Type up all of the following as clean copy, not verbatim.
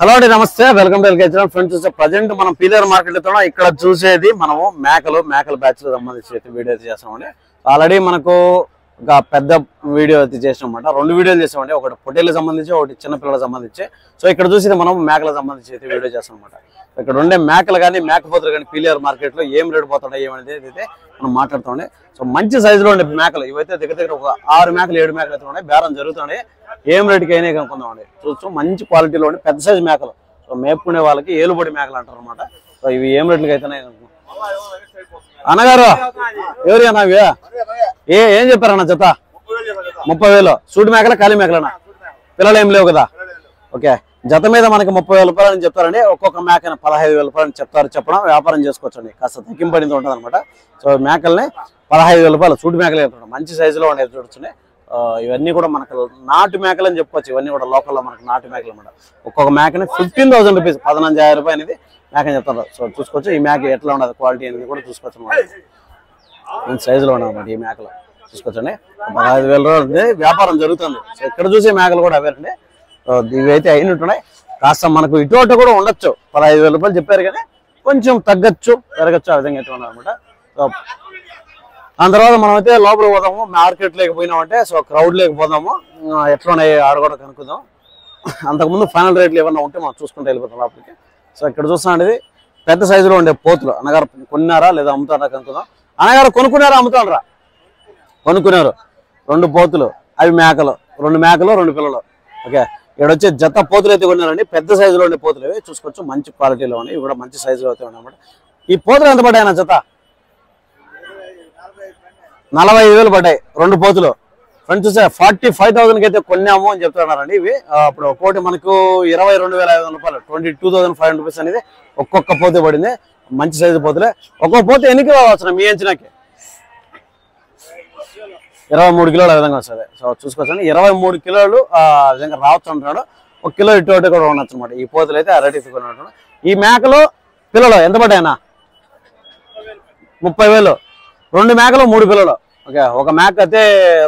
Hello అండి, నమస్తే. Welcome to LKG friends. చూసే ప్రజెంట్ మనం పీలేరు మార్కెట్ ఇక్కడ చూసేది మనము మేకల బ్యాచ్ కి సంబంధించి వీడియో అయితే చేస్తామండి. ఆల్రెడీ మనకు ఒక పెద్ద వీడియో అయితే చేసామన్నమాట. రెండు వీడియోలు చేసామండి, ఒకటి పొట్టేళ్ళకి సంబంధించి, ఒకటి చిన్న పిల్లలకు సంబంధించి. సో ఇక్కడ చూసేది మనం మేకలకు సంబంధించి అయితే వీడియో చేస్తాం అనమాట. ఇక్కడ ఉండే మేకలు కానీ మేకపోతులు కానీ పీలేరు మార్కెట్ లో ఏం రేటు పోతున్నాయి ఏమనేది అయితే మనం మాట్లాడుతామండి. సో మంచి సైజులో ఉండే మేకలు ఇవైతే దగ్గర ఒక 6 మేకలు 7 మేకలు అయితే ఉన్నాయి. బేరం జరుగుతున్నాయి. ఏం రేటుకి అయినా కనుక్కుందామండి. చూస్తూ మంచి క్వాలిటీలో ఉండే పెద్ద సైజు మేకలు. సో మేపుకునే వాళ్ళకి ఏలుబడి మేకలు అంటారు అనమాట. సో ఇవి ఏం రేట్లకి అయితేనే అన్నగారు ఎవరి అన్న ఇవి ఏం చెప్పారన్న జత? 30,000. సూటి మేకల ఖాళీ మేకలనా? పిల్లలు ఏం లేవు కదా? ఓకే, జత మీద మనకి 30,000 రూపాయలు అని చెప్తారండి. ఒక్కొక్క మేకని 15,000 రూపాయలు చెప్తారు. చెప్పడం వ్యాపారం చేసుకోవచ్చండి. కాస్త తగ్గింపడింది ఉంటుంది అనమాట. సో మేకల్ని 15,000 రూపాయలు సూటి మేకలు చెప్తాడు. మంచి సైజులో ఉండేది చూడొచ్చునే. ఇవన్నీ కూడా మనకు నాటు మేకలు అని చెప్పుకోవచ్చు. ఇవన్నీ కూడా లోకల్లో మనకు నాటు మేకలు అనమాట. ఒక్కొక్క మేకని 15,000 రూపీస్ 15,000 రూపాయలు అనేది మేకని చెప్తారు. సో చూసుకోవచ్చు ఈ మేక ఎట్లా ఉండదు క్వాలిటీ అనేది కూడా చూసుకోవచ్చు అనమాట. మంచి సైజులో ఉండదు అనమాట ఈ మేకలు. చూసుకోవచ్చండి. 15,000 రూపాయలు వ్యాపారం జరుగుతుంది. సో ఇక్కడ చూసే మేకలు కూడా అవేనండి. ఇవి అయితే అయినట్టున్నాయి. కాస్త మనకు ఇటు కూడా ఉండొచ్చు. 15,000 రూపాయలు చెప్పారు కానీ కొంచెం తగ్గచ్చు పెరగచ్చు ఆ విధంగా అయితే ఉన్నది అనమాట. సో దాని తర్వాత మనం అయితే లోపలికి పోదాము. మార్కెట్ లేకపోయినామంటే సో క్రౌడ్ లేకపోదాము. ఎట్లా ఉన్నాయి ఆడ కూడా కనుక్కుందాం. అంతకుముందు ఫైనల్ రేట్లు ఏమన్నా ఉంటే మనం చూసుకుంటూ వెళ్ళిపోతాం లోపలికి. సో ఇక్కడ చూస్తున్నాండి పెద్ద సైజులో ఉండే పోతులు. అన్నగారు కొన్నారా లేదా అమ్ముతారా కనుక్కుందాం. అన్నగారు కొనుక్కున్నారా అమ్ముతారా? కొనుక్కున్నారు. 2 పోతులు, అవి మేకలు. 2 మేకలు 2 పిల్లలు. ఓకే, ఇక్కడ వచ్చే జత పోతులు అయితే కొన్నారండి. పెద్ద సైజులో ఉండే పోతులు ఇవి. చూసుకోవచ్చు మంచి క్వాలిటీలో ఉన్నాయి. ఇవి కూడా మంచి సైజులో అయితే ఉన్నాయి అన్నమాట. ఈ పోతులు ఎంత పడ్డాయన్న జత? 45,000 పడ్డాయి 2 పోతులు. ఫ్రెండ్స్ చూసే 45,000కి అయితే కొన్నాము అని చెప్తున్నారండి. ఇవి అప్పుడు ఒక్కోటి మనకు 22,500 రూపాయలు 22,500 రూపీస్ అనేది ఒక్కొక్క పోతే పడింది. మంచి సైజు పోతులే. ఒక్కొక్క పోతే ఎన్ని కిలోలు వస్తున్నాయి మీ అంచనాకి? 23 కిలోలు ఆ విధంగా వస్తుంది. సో చూసుకోవచ్చండి 23 కిలోలు ఆ విధంగా రావచ్చు అంటున్నాడు. 1 కిలో ఇటు కూడా ఉండొచ్చు అనమాట. ఈ పోతులు అయితే ఆ రేట్ తీసుకున్నట్టు. ఈ మేకలు పిల్లలు ఎంత పడ్డాయన్నా? 30,000. 2 మేకలు 3 పిల్లలు. ఓకే, ఒక మేక అయితే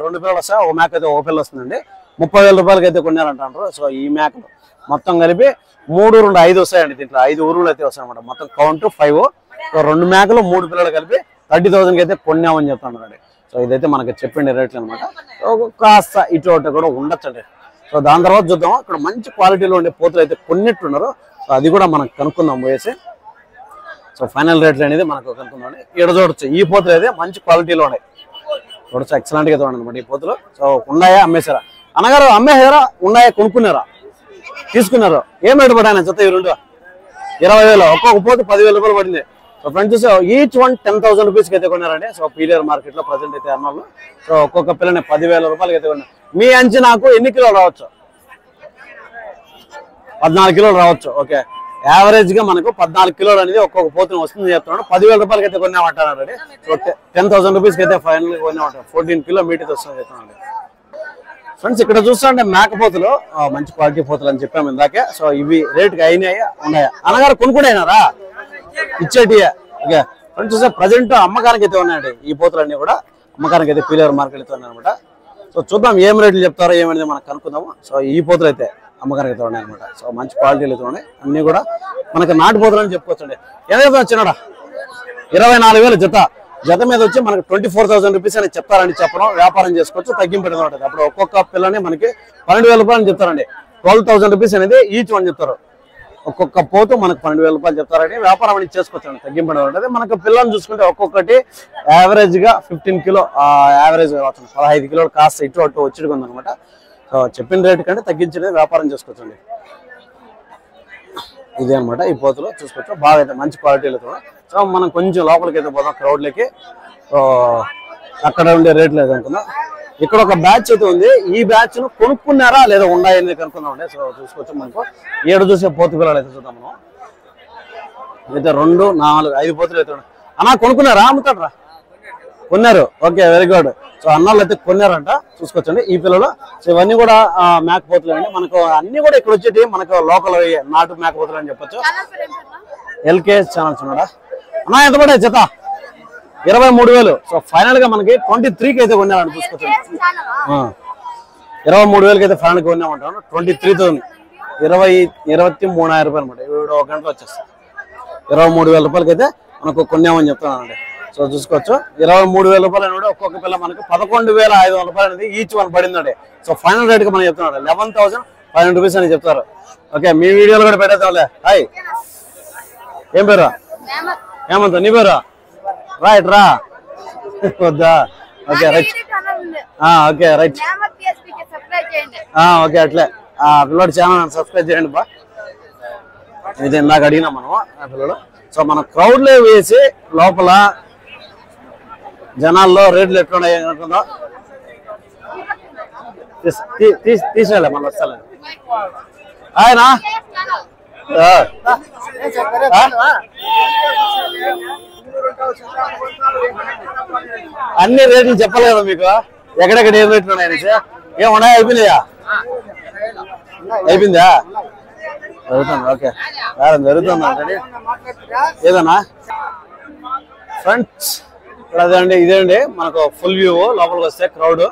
2 పిల్లలు వస్తాయి, ఒక మేక అయితే 1 పిల్ల వస్తుందండి. 30,000 రూపాయలకి అయితే కొన్నారంటారు. సో ఈ మేకలు మొత్తం కలిపి 3, 2, 5 వస్తాయండి. దీంట్లో 5 ఊరులు అయితే వస్తాయి అనమాట. మొత్తం కౌంట్ 5. సో 2 మేకలు 3 పిల్లలు కలిపి 30,000కి అయితే కొన్నామని చెప్తున్నారండి. సో ఇదైతే మనకి చెప్పిండే రేట్లు అనమాట. కాస్త ఇటు కూడా ఉండొచ్చండి. సో దాని తర్వాత చూద్దాం. ఇక్కడ మంచి క్వాలిటీలో ఉండే పోతులు అయితే కొన్నిట్టున్నారు. సో అది కూడా మనం కనుక్కుందాం పోయేసి. సో ఫైనల్ రేట్లు అనేది మనకు కనుక్కుందాం. ఇక్కడ చూడొచ్చు ఈ పోతులు అయితే మంచి క్వాలిటీలో ఉన్నాయి. చూడొచ్చు ఎక్సలెంట్ గా చూడండి అనమాట ఈ పోతులు. సో ఉన్నాయా అమ్మేశారా? అన్నగారు అమ్మేశారా ఉన్నాయా కొనుక్కున్నారా తీసుకున్నారు? ఏం రేటు పడ్డాయన జత? ఈ 2 20,000. ఒక్కొక్క పోతు 10,000 రూపాయలు పడింది. సో ఫ్రెండ్స్ చూసే ఈచ్ వన్ 10,000 రూపీస్కి అయితే కొన్నారండి. సో పీలేరు మార్కెట్ లో ప్రజెంట్ అయితే అన్నారు. సో ఒక్కొక్క పిల్లని 10,000 రూపాయలకి అయితే కొన్నారు. మీ అంచనాకు ఎన్ని కిలోలు రావచ్చు? 14 కిలోలు రావచ్చు. ఓకే, యావరేజ్ గా మనకు 14 కిలోలు అనేది ఒక్కొక్క పోతుని వస్తుంది చెప్తున్నాడు. 10,000 రూపాయలకి అయితే కొన్నామంటారండి. సో 10,000 రూపీస్కి అయితే ఫైనల్ కొన్నామంటారు. 14 కిలో మీట్ అయితే వస్తుంది చెప్తున్నాడు. ఫ్రెండ్స్ ఇక్కడ చూస్తుంటే మేకపోతులు మంచి క్వాలిటీ పోతులు అని చెప్పాము ఇందాకే. సో ఇవి రేటుకి అయినాయా ఉన్నాయా? అన్నగారు కొనుక్కునేనారా ఇచ్చేటియా? ఓకే ఫ్రెండ్స్ చూసే ప్రజెంట్ అమ్మకానికి అయితే ఉన్నాయండి ఈ పోతులన్నీ కూడా. అమ్మకానికి అయితే పీలేరు మార్కెట్ అయితే ఉన్నాయన్నమాట. సో చూద్దాం ఏం రేట్లు చెప్తారో ఏమనేది మనం కనుక్కుందాము. సో ఈ పోతులు అయితే అమ్మకానికి అయితే ఉన్నాయి అనమాట. సో మంచి క్వాలిటీలు అయితే ఉన్నాయి. అన్ని కూడా మనకి నాటు పోతులు అని చెప్పుకోవచ్చండి. ఏదైతే వచ్చినాడా 24,000 జత. జత మీద వచ్చి మనకి 24,000 రూపీస్ అని చెప్తారండి. చెప్పడం వ్యాపారం చేసుకోవచ్చు, తగ్గింపడం ఉంటుంది. అప్పుడు ఒక్కొక్క పిల్లని మనకి 12,000 రూపాయలు అని చెప్తారండి. 12,000 రూపీస్ అనేది ఈచ్ వన్ చెప్తారు. ఒక్కొక్క పోతు మనకు 12,000 రూపాయలు చెప్తారండి. వ్యాపారం అనేది చేసుకోవచ్చు, తగ్గింపడం ఉంటుంది. మనకు పిల్లల్ని చూసుకుంటే ఒక్కొక్కటి యావరేజ్ గా 15 కిలో యావరేజ్ అవుతుంది. 15 కిలోలు కాస్త ఇటు అటు వచ్చి ఉందనమాట. సో చెప్పిన రేటు కంటే తగ్గించేది వ్యాపారం చేసుకోవచ్చండి. ఇదే అనమాట ఈ పోతులు చూసుకోవచ్చు. బాగా అయితే మంచి క్వాలిటీలు. సో మనం కొంచెం లోపలికి అయితే పోదాం క్రౌడ్లకి. సో అక్కడ ఉండే రేట్లు అయితే అనుకుందాం. ఇక్కడ ఒక బ్యాచ్ అయితే ఉంది. ఈ బ్యాచ్ ను కొనుక్కున్నారా లేదా ఉన్నాయని కనుక్కుందాం అండి. సో చూసుకోవచ్చు మనకు 7 చూసే పోతు పిల్లలు అయితే చూద్దాం మనం. అయితే 2, 4, 5 పోతులు అయితే ఉన్నాయి. అన్నా కొనుక్కున్నారా అమ్ముతాడరా? కొన్నారు. Okay, very good. సో అన్నాళ్ళు అయితే కొన్నారంట. చూసుకోవచ్చండి ఈ పిల్లలు. సో ఇవన్నీ కూడా మేకపోతులు అండి. మనకు అన్ని కూడా ఇక్కడ వచ్చేటి మనకు లోకల్ నాటు మేకపోతులు అని చెప్పొచ్చు. ఎల్కేఎస్ ఛానల్స్ ఉన్నాడా అన్నా? ఎంత పడే జత? 23,000. సో ఫైనల్ గా మనకి 23కి అయితే కొన్నారని చూసుకోవచ్చు. 23,000కి అయితే ఫైనల్ గా కొన్నామంటాను. 23,000 23,000 రూపాయలు అనమాట. ఇప్పుడు ఒక గంటలో వచ్చేస్తాయి. 23,000 రూపాయలకి అయితే మనకు కొన్నామని చెప్తున్నానండి. సో చూసుకోవచ్చు 23,000 రూపాయలు అని కూడా ఒక్కొక్క పిల్ల మనకు 11,500 రూపాయలు అనేది ఈచ్ వన్ పడిందండి. సో ఫైనల్ రేట్ గా మనం చెప్తున్నాడు 11,500 రూపీస్ అని చెప్తారు. ఓకే, మీ వీడియోలో కూడా పెట్టేద్దాంలే. హాయ్, ఏం పేరు? హేమంత్. నీ పేరు? రైట్ రా వద్దా? Okay right. Okay right. Okay అట్లే పిల్లడు ఛానల్ సబ్స్క్రైబ్ చేయండి బా. ఇది ఇందాక అడిగినా మనం ఆ పిల్లడు. సో మన క్రౌడ్ లో వేసి లోపల జనాల్లో రేట్లు ఎట్లున్నాయి అనుకుందా తీసేయాలి మన వస్తాను. ఆయన అన్ని రేట్లు చెప్పాలి కదా మీకు, ఎక్కడెక్కడ ఏం రేట్లు ఉన్నాయని. ఏమున్నాయి? అయిపోయినాయా? అయిపోయిందా? జరుగుతుంది. ఓకే, జరుగుతుంది ఏదన్నా ఫ్రెండ్స్. అదేండి ఇదేండి మనకు ఫుల్ వ్యూ. లోపలికి వస్తే క్రౌడ్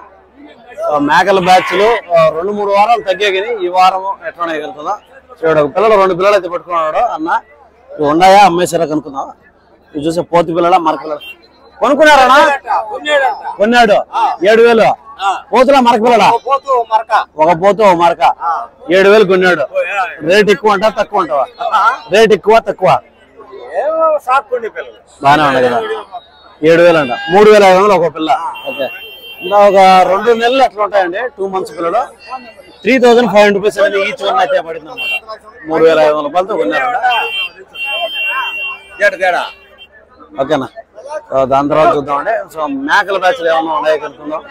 మేకల బ్యాచ్లు 2-3 వారాలు తగ్గే కానీ ఈ వారం ఎట్లా వెళ్తుందో చూడ. పిల్లలు 2 పిల్లలు అయితే పట్టుకున్నాడు అన్న. ఇవి ఉన్నాయా అమ్మేసారా కనుక్కుందాం. ఇవి చూసే పోతు పిల్లల మరక పిల్లలు కొనుక్కున్నారా? కొన్నాడు 7,000. పోతులా మరక పిల్లడా? ఒక పోతు ఒక మరక 7,000 కొన్నాడు. రేట్ ఎక్కువ అంటా తక్కువ అంటావా? రేట్ ఎక్కువ తక్కువ బాగానే ఉన్నాయి కదా. 7,000 అంట. 3,500 ఒక పిల్ల. ఓకే, ఇంకా ఒక 2 నెలలు అట్లా ఉంటాయండి. 2 మంత్స్ పిల్లలు 3,500 రూపీస్ అనేది ఈచ్ వన్ అయితే పడింది అనమాట. 3,500 రూపాయలతో కొన్నారంట. ఓకేనా, దాని తర్వాత చూద్దామండి. సో మేకల బ్యాచ్లు ఏమన్నా ఉన్నాయో కనుక్కుందాం.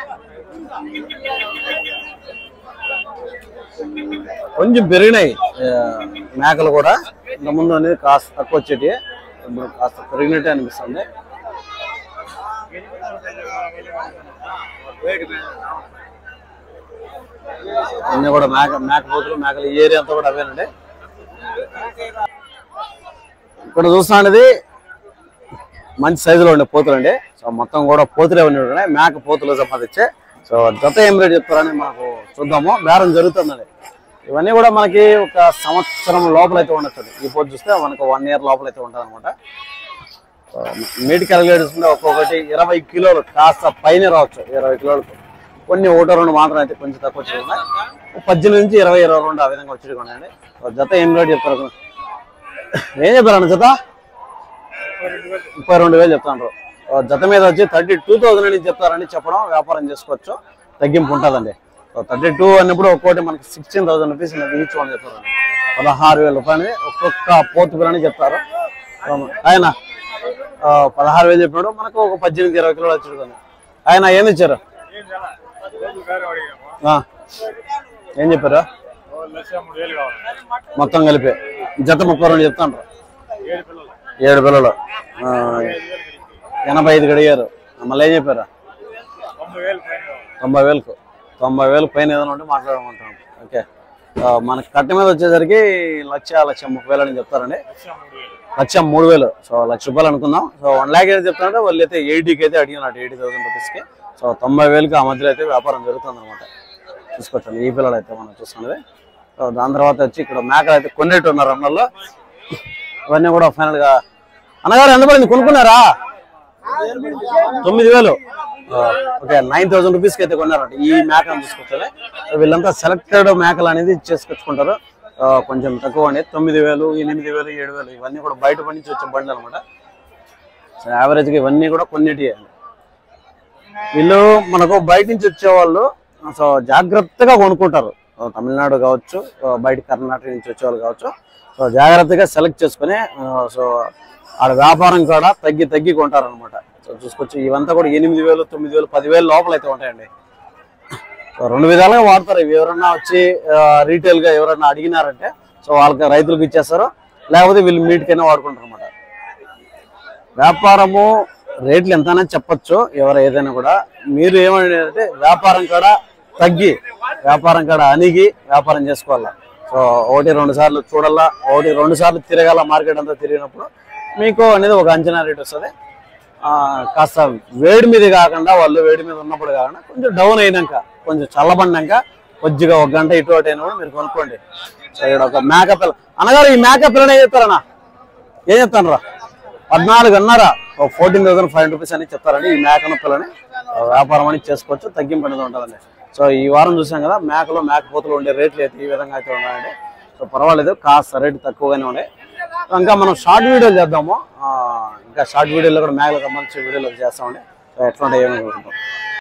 కొంచెం పెరిగినాయి మేకలు కూడా. ఇంతకుముందు అనేది కాస్త తక్కువ వచ్చేటి, ఇప్పుడు కాస్త పెరిగినట్టే అనిపిస్తుంది. అన్నీ కూడా మేకపోతులు మేకలు ఈ ఏరియా అంతా కూడా అవేనండి. ఇక్కడ చూస్తున్నది మంచి సైజులో ఉండే పోతులు అండి. సో మొత్తం కూడా పోతులే ఉన్నాయి, మేక పోతులు సంపాదించే. సో జత ఏం రేట్ చెప్తారని మనకు చూద్దాము. బేరం జరుగుతుందండి. ఇవన్నీ కూడా మనకి ఒక సంవత్సరం లోపలైతే ఉండొచ్చు. ఈ పోతు చూస్తే మనకు 1 ఇయర్ లోపలైతే ఉంటుంది అనమాట. మీట్ క్యాలిక్యులేట్ చేసుకుంటే ఒక్కొక్కటి 20 కిలోలు కాస్త పైన రావచ్చు. 20 కిలోలకు కొన్ని 1-2 మాత్రం అయితే కొంచెం తక్కువ వచ్చి ఉన్నాయి. 18 నుంచి 20-22 ఆ విధంగా వచ్చి ఉన్నాయండి. జత ఏం రేట్ చెప్తారు? ఏం చెప్పారన్న జత? 32,000 చెప్తాను. జత మీద వచ్చి 32,000 అని చెప్తారని చెప్పడం వ్యాపారం చేసుకోవచ్చు, తగ్గింపు ఉంటుందండి. 32 అన్నప్పుడు ఒక్కోటి మనకి 16,000 రూపీస్ ఈచ్ వన్ చెప్తారు. 16,000 రూపాయలు ఒక్కొక్క పోతు పిల్లని చెప్తారు. ఆయన 16,000 చెప్పినాడు. మనకు ఒక 18-20 కిలోలు వచ్చి ఆయన ఏమి ఇచ్చారు? ఏం చెప్పారు? మొత్తం కలిపి జత 32 చెప్తాను. 7 పిల్లలు 85 అడిగారు. మళ్ళీ ఏం చెప్పారు? 90,000కు 90,000 పైన ఏదైనా ఉంటే మాట్లాడమంటాం. ఓకే, మనకి కట్ట మీద వచ్చేసరికి 1,30,000 అని చెప్తారండి. 1,03,000. సో 1,00,000 రూపాయలు అనుకుందాం. సో 1 lakh అయితే చెప్తారంటే వాళ్ళు అయితే 80కి అయితే అడిగినట్టు 80,000 రూపీస్కి. సో 90,000కి ఆ మధ్యలో అయితే వ్యాపారం జరుగుతుంది అనమాట. చూసుకోవచ్చు ఈ పిల్లలు అయితే మనం చూస్తున్నది. సో దాని తర్వాత వచ్చి ఇక్కడ మేకలు అయితే కొన్నేట్టు ఉన్నారు అన్నల్లో. ఇవన్నీ కూడా ఫైనల్ గా అన్నగారు ఎంత పడింది? కొనుక్కున్నారా? 9,000. ఓకే, 9,000 రూపీస్కి అయితే కొన్నారంట ఈ మేకను చూసుకొచ్చారు. వీళ్ళంతా సెలెక్టెడ్ మేకలు అనేది చేసుకొచ్చుకుంటారు. కొంచెం తక్కువ అండి. 9,000, 8,000, 7,000 ఇవన్నీ కూడా బయట పండించి వచ్చే బండ్లు అనమాట. సో యావరేజ్గా ఇవన్నీ కూడా కొన్నిటి. వీళ్ళు మనకు బయట నుంచి వచ్చేవాళ్ళు సో జాగ్రత్తగా కొనుక్కుంటారు. తమిళనాడు కావచ్చు, బయట కర్ణాటక నుంచి వచ్చేవాళ్ళు కావచ్చు. సో జాగ్రత్తగా సెలెక్ట్ చేసుకుని సో ఆడ వ్యాపారం కూడా తగ్గి కొంటారు అనమాట. సో చూసుకోవచ్చు ఇవంతా కూడా 8,000, 9,000, 10,000 లోపల అయితే ఉంటాయండి. సో 2 విధాలుగా వాడతారు. ఇవి ఎవరన్నా వచ్చి రీటైల్ గా ఎవరన్నా అడిగినారంటే సో వాళ్ళకి రైతులకు ఇచ్చేస్తారు, లేకపోతే వీళ్ళు మీట్కైనా వాడుకుంటారు అనమాట. వ్యాపారము రేట్లు ఎంతైనా చెప్పచ్చు ఎవరు ఏదైనా కూడా. మీరు ఏమంటే వ్యాపారం కూడా తగ్గి వ్యాపారం కూడా అణిగి వ్యాపారం చేసుకోవాలా. సో 1-2 సార్లు చూడాలా, 1-2 సార్లు తిరగాల. మార్కెట్ అంతా తిరిగినప్పుడు మీకు అనేది ఒక అంచనా రేట్ వస్తుంది. కాస్త వేడి మీద కాకుండా వాళ్ళు వేడి మీద ఉన్నప్పుడు కాకుండా కొంచెం డౌన్ అయినాక కొంచెం చల్లబడినాక కొద్దిగా 1 గంట ఇటు అటు అయినా కూడా మీరు కొనుక్కోండి. సో ఇక్కడ ఒక మేక పిల్ల అనగారు. ఈ మేక పిల్లని ఏం చెప్తారన్నా? ఏం చెప్తాను రా? 14.5 14,500 రూపీస్ అని చెప్తారండి. ఈ మేకల పిల్లని వ్యాపారం అని చేసుకోవచ్చు, తగ్గింపు అనేది ఉంటుందండి. సో ఈ వారం చూసాం కదా మేకలు మేకపోతులు ఉండే రేట్లు అయితే ఈ విధంగా అయితే ఉన్నాయండి. సో పర్వాలేదు, కాస్త రేటు తక్కువగానే ఉన్నాయి. ఇంకా మనం షార్ట్ వీడియోలు చేద్దాము. ఇంకా షార్ట్ వీడియోలో కూడా మేకలకు సంబంధించిన వీడియోలు చేస్తామండి. సో ఎట్లా ఉంటాయి ఏమనుకుంటాం.